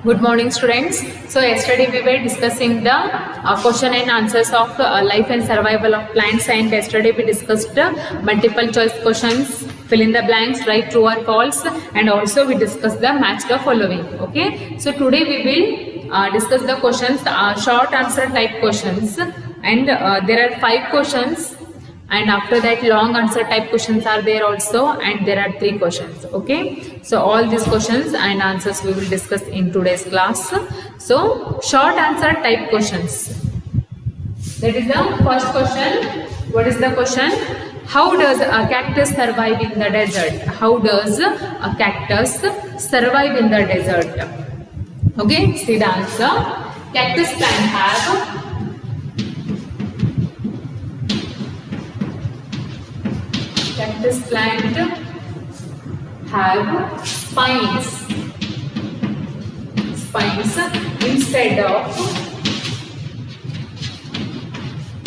Good morning, students. So yesterday we were discussing the question and answers of life and survival of plants, and yesterday we discussed multiple choice questions, fill in the blanks, write true or false, and also we discussed the match the following. Okay. So today we will discuss the questions, short answer type questions, and there are 5 questions. And after that long answer type questions are there also, and there are 3 questions. Okay, so all these questions and answers we will discuss in today's class. So short answer type questions, that is the first question. What is the question? How does a cactus survive in the desert? How does a cactus survive in the desert? Okay, see the answer. Cactus plant have spines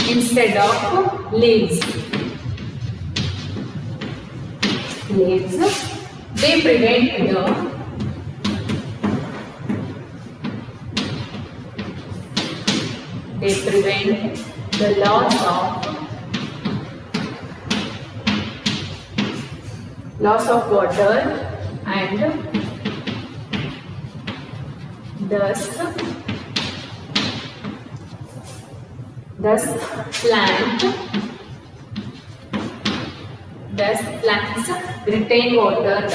instead of leaves. They prevent the loss of water, and thus plants retain water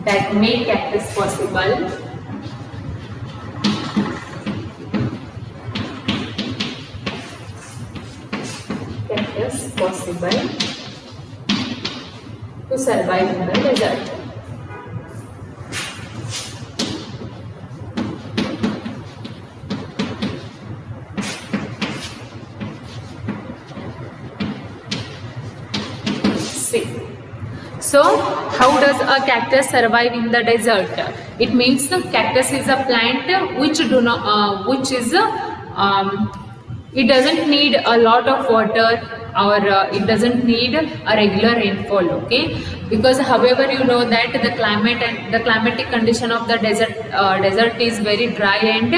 that make cactus possible. To survive in the desert. See. So, how does a cactus survive in the desert? It means the cactus is a plant which it doesn't need a lot of water, or it doesn't need a regular rainfall. Okay, because however you know that the climate and the climatic condition of the desert is very dry and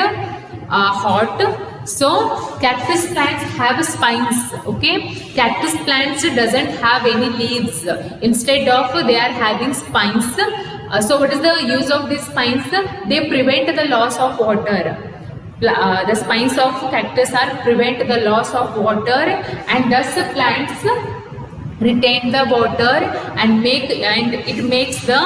hot. So cactus plants have spines. Okay, cactus plants doesn't have any leaves. Instead of they are having spines. So what is the use of these spines? They prevent the loss of water. The spines of cactus prevent the loss of water, and thus plants retain the water and it makes the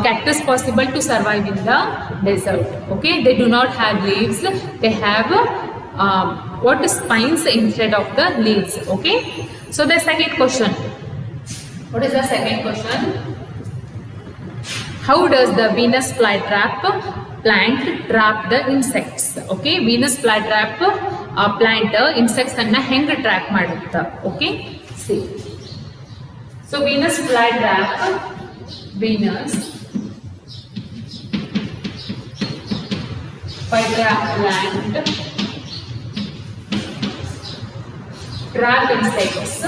cactus possible to survive in the desert. Okay, they do not have leaves; they have spines instead of the leaves. Okay, so the second question. What is the second question? How does the Venus flytrap plant trap the insects? Okay, Venus flytrap plant insects anna heng trap madutta. Okay, see. So Venus flytrap plant trap insects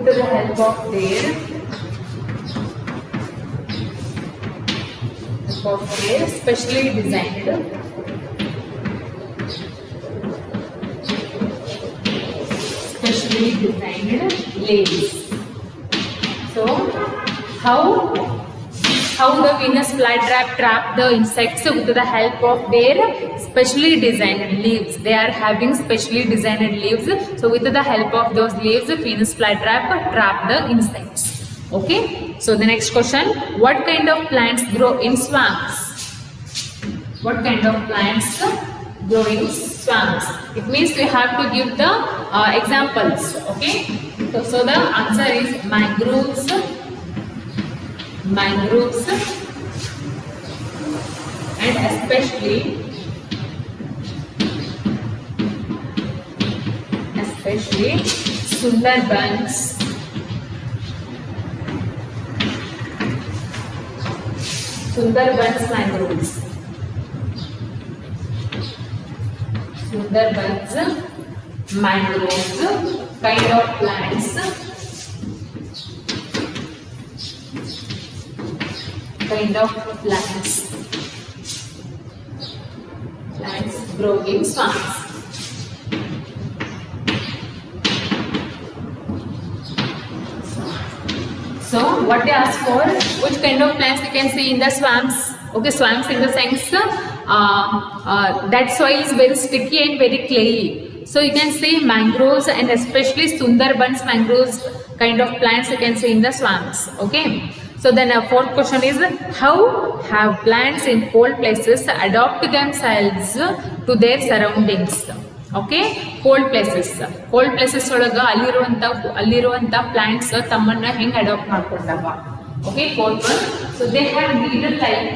with the help of their specially designed leaves. So how the Venus flytrap trap the insects with the help of their specially designed leaves. They are having specially designed leaves. So with the help of those leaves, Venus flytrap trap the insects. Okay. So the next question: what kind of plants grow in swamps? What kind of plants grow in swamps? It means we have to give the examples. Okay. So the answer is mangroves. And especially Sundarbans, Sundarbans mangroves. Sundarbans mangroves kind of plants. Kind of plants grow in swamps. So what they ask for, which kind of plants you can see in the swamps. Okay, swamps in the sense that soil is very sticky and very clayey. So you can see mangroves, and especially Sundarbans mangroves kind of plants you can see in the swamps. Okay. So then our fourth question is, how have plants in cold places adapt themselves to their surroundings? Okay, cold places ಒಳಗ ಅಲ್ಲಿರುವಂತ plants ತಮ್ಮನ್ನ ಹೆಂಗ್ adapt ಮಾಡ್ಕೊಂಡಾವ. Okay, cold one. So they have needle like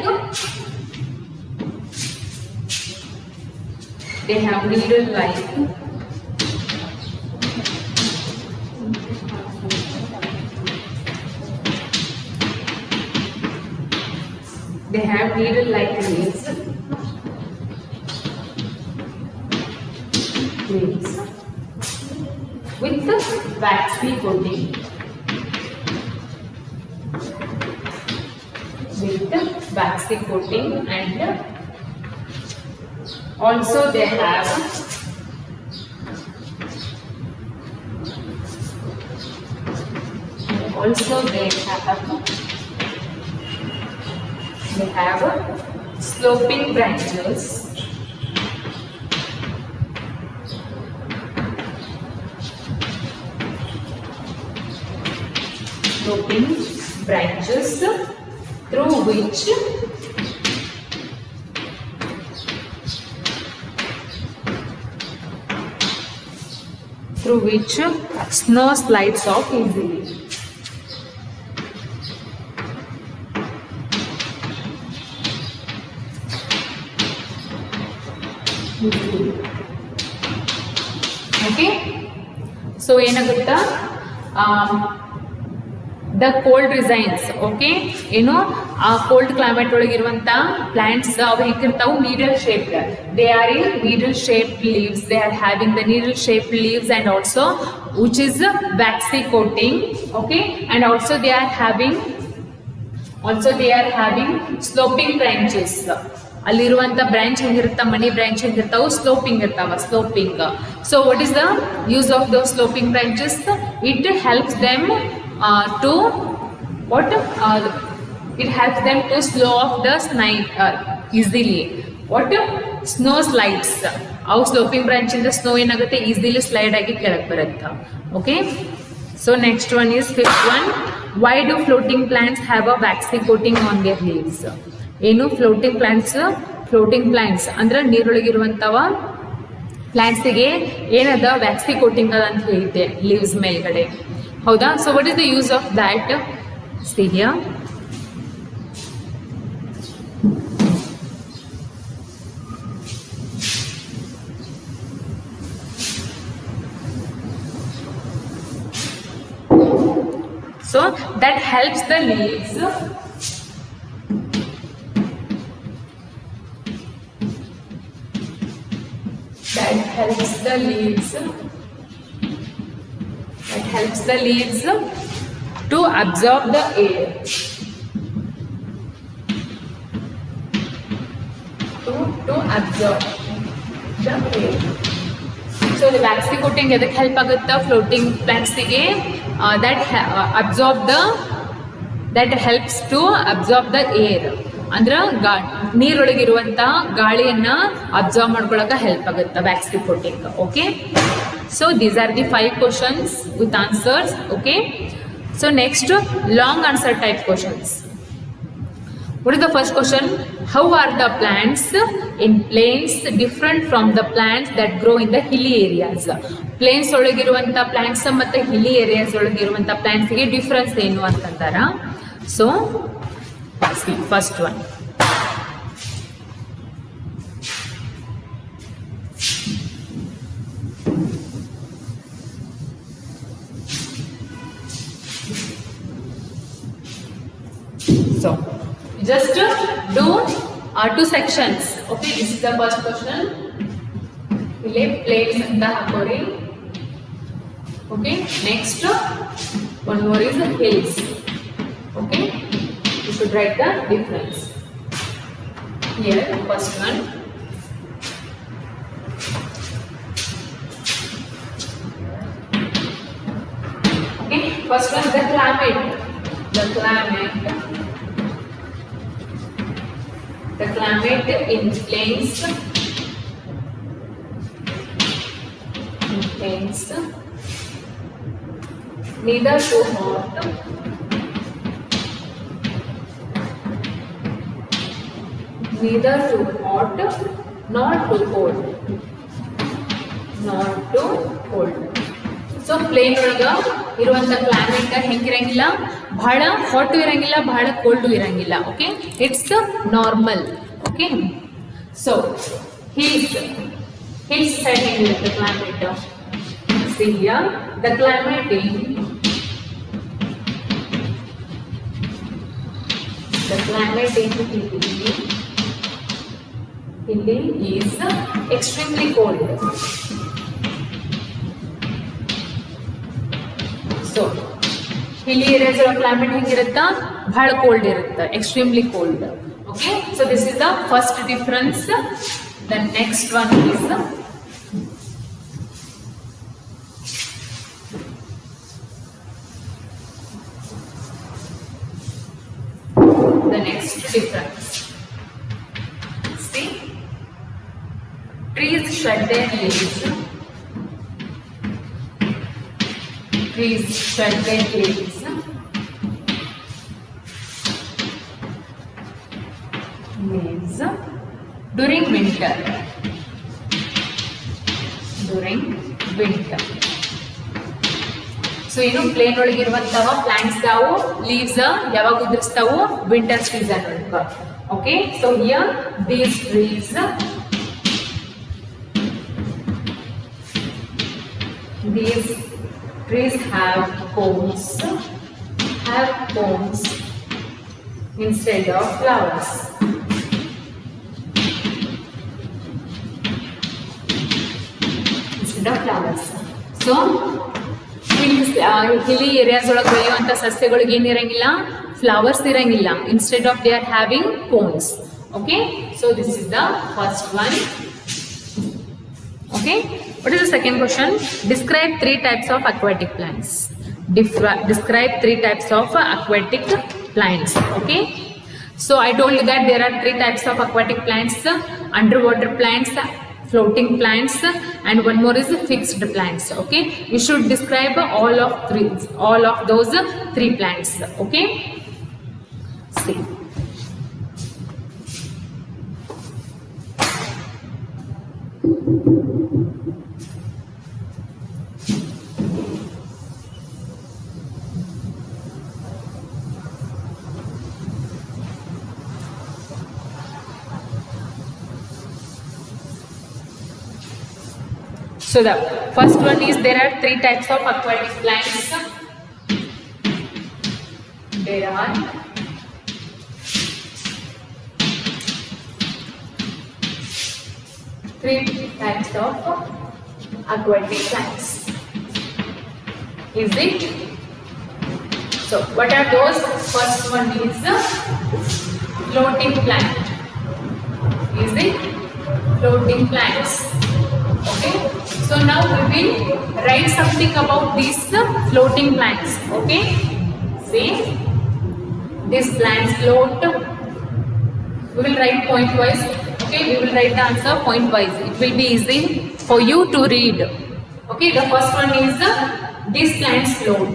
They have needle-like leaves with the waxy coating. And also they have sloping branches. Through which snow slides off easily. Okay, so ಏನಾಗುತ್ತಾ the cold regions. Okay, ಏನು ಆ cold climate ಒಳಗಿರುವಂತ plants ಅವು ಹೇಗಿರ್ತಾವು, needle shaped. They are in needle shaped leaves. They are having the needle shaped leaves and also which is waxy coating. Okay, and also they are having sloping branches. ಅಲ್ಲಿರುವಂತ branch ಹೆಂಗಿರುತ್ತ, ಮನಿ branch ಹೆಂಗಿರ್ತಾವು, sloping ಇರ್ತಾವ, sloping. So what is the use of those sloping branches? It helps them to slow off the slide easily. Snow slides. Our sloping branch in the snow ಏನಾಗುತ್ತೆ, easily slide ಆಗಿ ಕೆಳಗೆ ಬರುತ್ತೆ. Okay, so next one is fifth one. Why do floating plants have a waxy coating on their leaves? ಏನು floating plants ಅಂದ್ರೆ ನೀರೊಳಗಿರುವಂತವ ಪ್ಲಾಂಟ್ಸಿಗೆ ಏನದ ವ್ಯಾಕ್ಸಿ coating ಅದ ಅಂತ ಹೇಳಿದ್ದೆ ಲೀವ್ಸ್ ಮೇಲ್ಗಡೆ. ಹೌದಾ? So what is the use of that? See here. So that helps the leaves to absorb the air. To absorb the air. So the waxy coating edಕ್ಕೆ help ಆಗುತ್ತಾ floating ಪ್ಲಾಂಟ್ಸ್ಗೆ? that helps to absorb the air. ಅಂದ್ರೆ ನೀರೊಳಗಿರುವಂತ ಗಾಳಿಯನ್ನ observe ಮಾಡ್ಕೊಳಕ help ಆಗುತ್ತೆ waxy coating. Okay, so these are the 5 questions with answers. Okay, so next long answer type questions. What is the first question? How are the plants in plains different from the plants that grow in the hilly areas? Plains ಒಳಗಿರುವಂತ plants ಮತ್ತೆ hilly areas ಒಳಗಿರುವಂತ ಪ್ಲಾಂಟ್ಸ್ಗೆ difference ಏನು ಅಂತಂದಾರ. So see first one. So just do two sections. Okay, this is the first question. ಇಲ್ಲಿ plates ಅಂತ ಹಾಕೋರಿ. Okay, next one more is hills. Okay, you should write the difference. Here, first one. Okay, first one, the climate. The climate in plains neither too hot nor too cold. So plane ಒಳಗ ಇರುವಂತ climate ಹೆಂಗಿರಂಗಿಲ್ಲ, ಬಹಳ hot ಇರಂಗಿಲ್ಲ, ಬಹಳ cold ಇರಂಗಿಲ್ಲ. Okay, it's normal. Okay, so hills side ಹೆಂಗಿರುತ್ತೆ climate? See here, the climate in Hilli is extremely cold. So Hilli areas of climate ಹೆಂಗಿರುತ್ತಾ? ಬಹಳ cold ಇರುತ್ತೆ, extremely cold. Okay, so this is the first difference. The next one is the next difference. See, trees shed their leaves. Means during winter. So ಏನು plane ಒಳಗಿರುವಂತವ plants ತಾವು leaves ಯಾವಾಗ ಉದುರಿಸ್ತಾವು? Winter season ಒಳಗ. Okay, so here these trees have cones instead of flowers. So ಹಿಲಿ areas ಒಳಗೆ ಬೆಳೆಯುವಂಥ ಸಸ್ಯಗಳಿಗೆ ಏನಿರಂಗಿಲ್ಲ, flowers ಇರಂಗಿಲ್ಲ. Instead of they are having cones. Okay, so this is the first one. Okay, what is the second question? Describe 3 types of aquatic plants. Describe 3 types of aquatic plants. Okay, so I told you that there are 3 types of aquatic plants: underwater plants, floating plants, and one more is fixed plants. Okay, you should describe all of those 3 plants. Okay, see. So the first one is there are 3 types of aquatic plants. There are 3 types of aquatic plants. Is it? So what are those? First one is floating plant. Is it? Floating plants. Okay, so now we will write something about these floating plants. Okay, see, these plants float. We will write point wise. Okay, we will write the answer point wise. It will be easy for you to read. Okay, the first one is these plants float.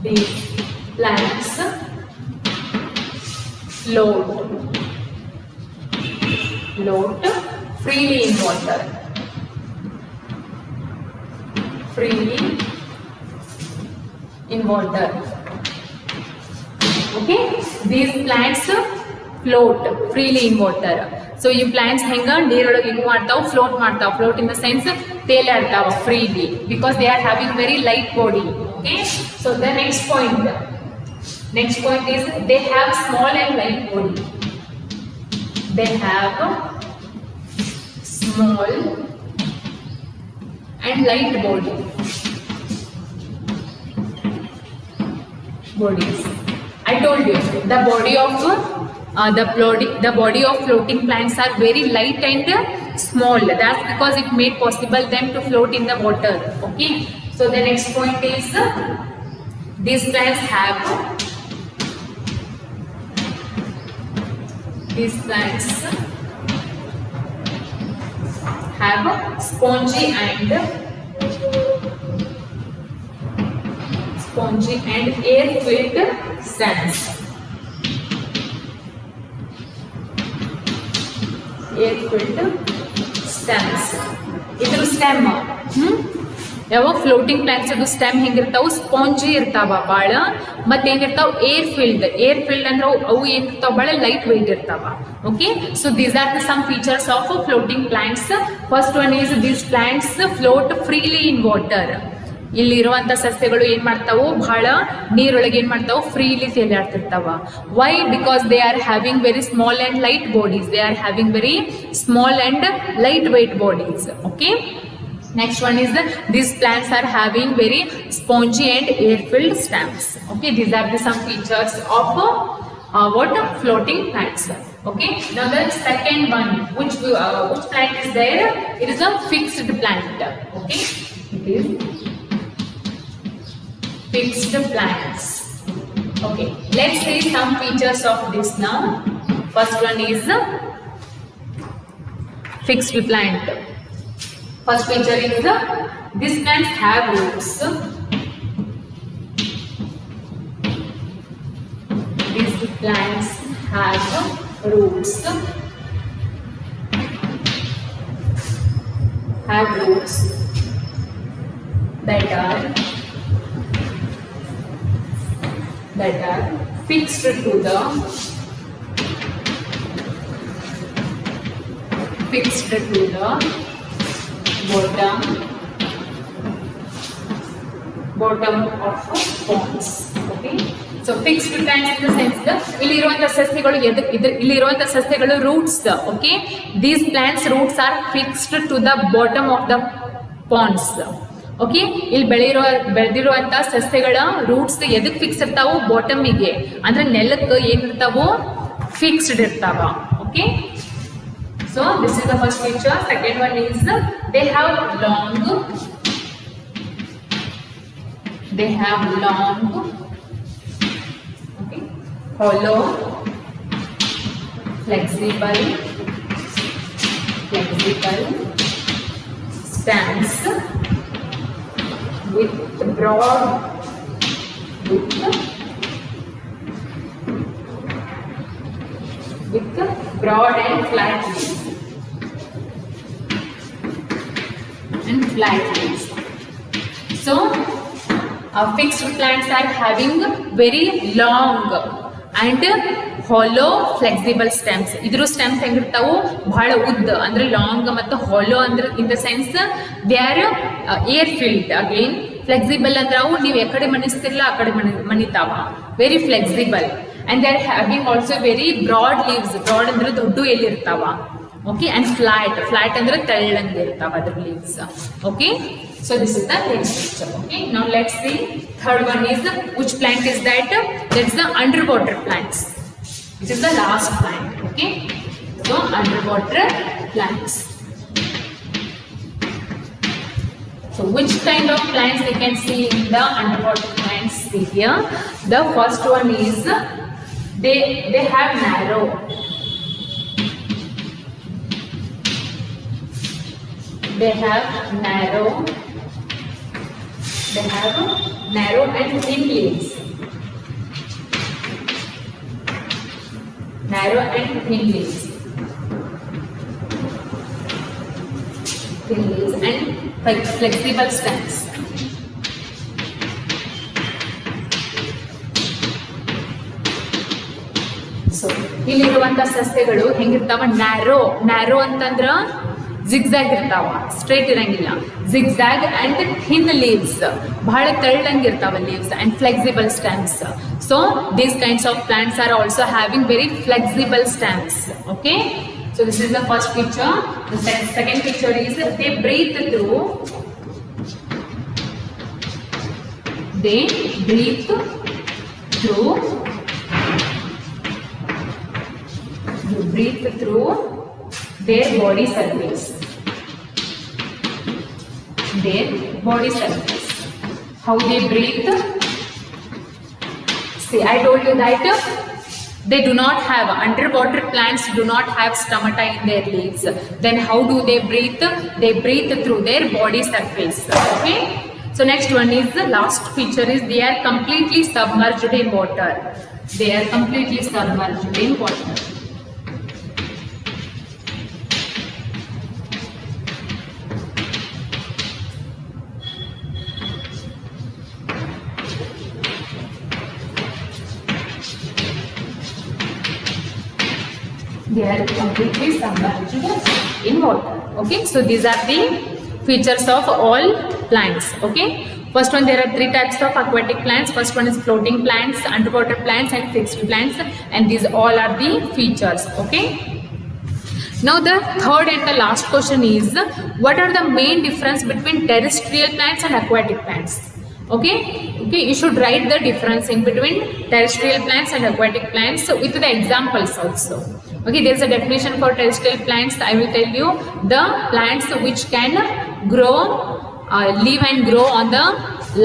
These plants float freely in water. Okay, these plants float freely in water. So ಈ plants ಹೆಂಗ ನೀರೊಳಗೆ ಏನು ಮಾಡ್ತಾವ? Float ಮಾಡ್ತಾವ. Float in the sense ತೇಲಾಡ್ತಾವ freely because they are having very light body. Okay, so the next point, Next point is they have small and light body. They have small and light bodies. I told you the body of floating plants are very light and small. That's because it made possible them to float in the water. Okay. So the next point is these plants have spongy and air-filled stems. Idru stem ಯಾವ floating plants ಅದು stem ಹೆಂಗಿರ್ತಾವ spongy ಇರ್ತಾವ ಭಾಳ ಮತ್ತೆ ಏನಿರ್ತಾವ air filled ಅಂದ್ರೆ ಅವು ಏನಿರ್ತಾವ ಭಾಳ light weight ಇರ್ತಾವ. Okay, so these are the some features of floating plants. First one is these plants float freely in water. ಇಲ್ಲಿರುವಂತ ಸಸ್ಯಗಳು ಏನ್ ಮಾಡ್ತಾವು ಬಹಳ ನೀರೊಳಗೆ ಏನ್ ಮಾಡ್ತಾವು ಫ್ರೀಲಿ ತೇಲಾಡ್ತಿರ್ತಾವ. Why? Because they are having very small and light bodies. Okay, next one is these plants are having very spongy and air-filled stems. Okay, these are the some features of floating plants. Okay, now the second one, which plant is there? It is a fixed plant. Okay, it is fixed plants. Okay, let's see some features of this now. First one is fixed plant. First feature is these plants have roots. These plants have roots. That are fixed to the bottom of ponds. Okay, so fixed plants in the sense ಇಲ್ಲಿರುವಂತ ಸಸ್ಯಗಳು roots. Okay, these plants roots are fixed to the bottom of the ponds. Okay, ಇಲ್ಲಿ ಬೆಳೆದಿರುವಂತ ಸಸ್ಯಗಳ roots ಎದಕ್ fix ಇರ್ತಾವು? ಬಾಟಮಿಗೆ, ಅಂದ್ರೆ ನೆಲಕ್ಕೆ ಏನಿರ್ತಾವೋ fixed ಇರ್ತಾವ. Okay, so this is the first feature. Second one is they have long okay, hollow, flexible stems with broad and flat leaves. So fixed plants are having very long and hollow flexible stems. ಇದ್ರ stems ಹೆಂಗಿರ್ತಾವು ಬಹಳ ಉದ್ದ, ಅಂದ್ರೆ long ಮತ್ತು hollow ಅಂದ್ರೆ in the sense they are air filled. Again flexible ಅಂದ್ರೆ ಅವು ನೀವು ಎಕಡೆ ಮಣಿಸ್ತಿರಲ್ಲ ಆ ಕಡೆ ಮಣಿತಾವ. Very flexible and they are having also very broad leaves. broad ಅಂದ್ರೆ ದೊಡ್ಡ ಎಲೆ ಇರ್ತಾವ. Okay, and flat ಅಂದ್ರೆ ತೆಳ್ಳಂಗೆ ಇರ್ತಾವ ಅದರ leaves. Okay, so this is the next picture. Okay, now let's see third one is which plant is that? That's the underwater plants. This is the last plant. Okay, so underwater plants. So which kind of plants we can see in the underwater plants? See here, the first one is they have narrow and thin leaves. And flexible stems. ಸೊ ಇಲ್ಲಿರುವಂತ ಸಸ್ಯಗಳು ಹೆಂಗಿರ್ತಾವ? Narrow ಅಂತಂದ್ರ zigzag ಇರ್ತಾವ, straight ಇರಂಗಿಲ್ಲ. zigzag and thin leaves, ಬಹಳ ತೆಳ್ಳಂಗಿರ್ತಾವ leaves, and flexible stems. So these kinds of plants are also having very flexible stems. Okay, so this is the first picture. The second picture is they breathe through their body surface. How they breathe? See, I told you that they do not have, underwater plants do not have stomata in their leaves. Then how do they breathe? They breathe through their body surface. Okay. So next one is the last feature is they are completely submerged in water. They are completely submerged in water. Okay, so these are the features of all plants. Okay, first one, there are three types of aquatic plants. First one is floating plants, underwater plants, and fixed plants, and these all are the features. Okay, now the third and the last question is, what are the main difference between terrestrial plants and aquatic plants? Okay, you should write the difference in between terrestrial plants and aquatic plants with the examples also. Okay, there is a definition for terrestrial plants. I will tell you the plants which can grow, live and grow on the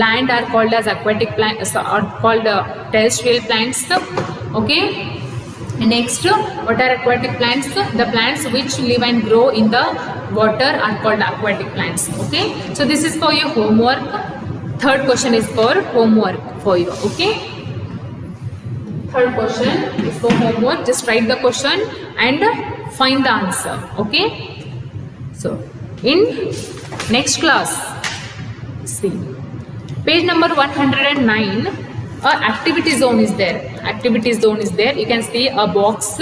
land are called as aquatic plants, are called terrestrial plants. Okay, next, what are aquatic plants? The plants which live and grow in the water are called aquatic plants. Okay, so this is for your homework. Third question is for homework for you. Okay, third question is for homework. Just write the question and find the answer. Okay, so in next class, see page number 109, activity zone is there. You can see a box.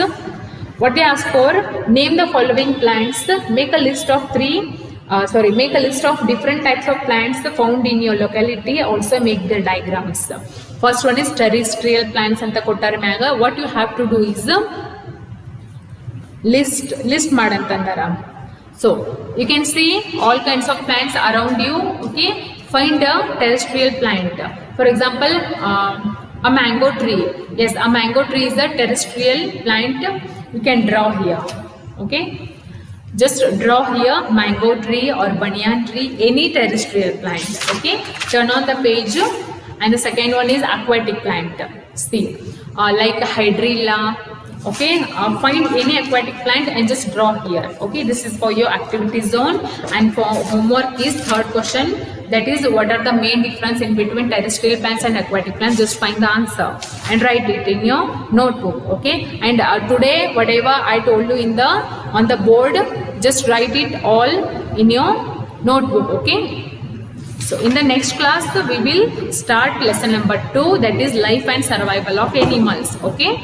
What they ask for, name the following plants, make a list of different types of plants found in your locality. Also make the diagrams. First one is terrestrial plants anta kottare maga. What you have to do is list madantandara. So you can see all kinds of plants around you. Okay, find a terrestrial plant. For example, a mango tree. Yes, a mango tree is a terrestrial plant. You can draw here. Okay, just draw here mango tree or banyan tree, any terrestrial plant. Okay, turn on the page. And the second one is aquatic plant. See, like hydrilla. Okay, find any aquatic plant and just draw here. Okay, this is for your activity zone. And for homework is third question, that is, what are the main difference in between terrestrial plants and aquatic plants? Just find the answer and write it in your notebook. Okay, and today whatever I told you on the board, just write it all in your notebook. Okay, so in the next class we will start lesson number 2, that is life and survival of animals. Okay.